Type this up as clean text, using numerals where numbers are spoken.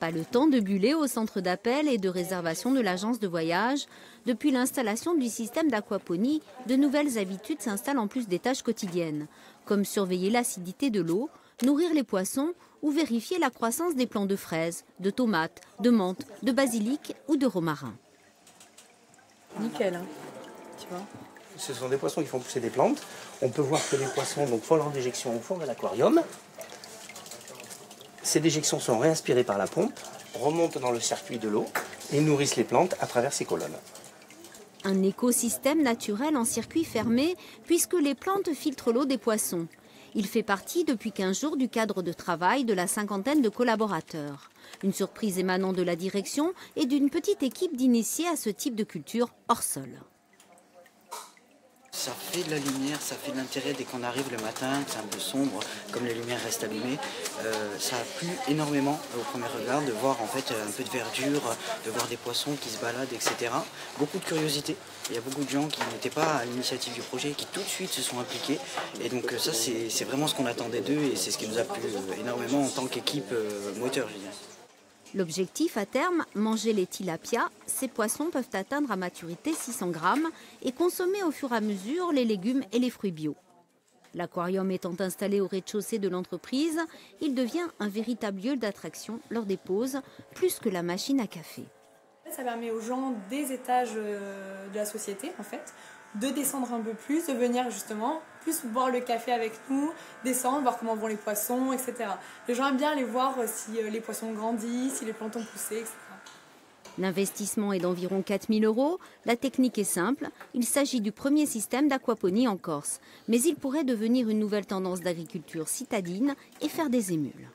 Pas le temps de buller au centre d'appel et de réservation de l'agence de voyage. Depuis l'installation du système d'aquaponie, de nouvelles habitudes s'installent en plus des tâches quotidiennes, comme surveiller l'acidité de l'eau, nourrir les poissons ou vérifier la croissance des plants de fraises, de tomates, de menthe, de basilic ou de romarin. Nickel, hein, tu vois. Ce sont des poissons qui font pousser des plantes. On peut voir que les poissons font leur déjection au fond de l'aquarium. Ces déjections sont réaspirées par la pompe, remontent dans le circuit de l'eau et nourrissent les plantes à travers ces colonnes. Un écosystème naturel en circuit fermé puisque les plantes filtrent l'eau des poissons. Il fait partie depuis 15 jours du cadre de travail de la cinquantaine de collaborateurs. Une surprise émanant de la direction et d'une petite équipe d'initiés à ce type de culture hors sol. Ça fait de la lumière, ça fait de l'intérêt dès qu'on arrive le matin, que c'est un peu sombre, comme les lumières restent allumées. Ça a plu énormément au premier regard de voir en fait un peu de verdure, de voir des poissons qui se baladent, etc. Beaucoup de curiosité. Il y a beaucoup de gens qui n'étaient pas à l'initiative du projet et qui tout de suite se sont impliqués. Et donc ça c'est vraiment ce qu'on attendait d'eux et c'est ce qui nous a plu énormément en tant qu'équipe moteur, je dirais. L'objectif à terme, manger les tilapias. Ces poissons peuvent atteindre à maturité 600 grammes et consommer au fur et à mesure les légumes et les fruits bio. L'aquarium étant installé au rez-de-chaussée de l'entreprise, il devient un véritable lieu d'attraction lors des pauses, plus que la machine à café. Ça permet aux gens des étages de la société, en fait, de descendre un peu plus, de venir justement plus boire le café avec nous, descendre, voir comment vont les poissons, etc. Les gens aiment bien aller voir si les poissons grandissent, si les plantes ont poussé, etc. L'investissement est d'environ 4 000 €. La technique est simple. Il s'agit du premier système d'aquaponie en Corse. Mais il pourrait devenir une nouvelle tendance d'agriculture citadine et faire des émules.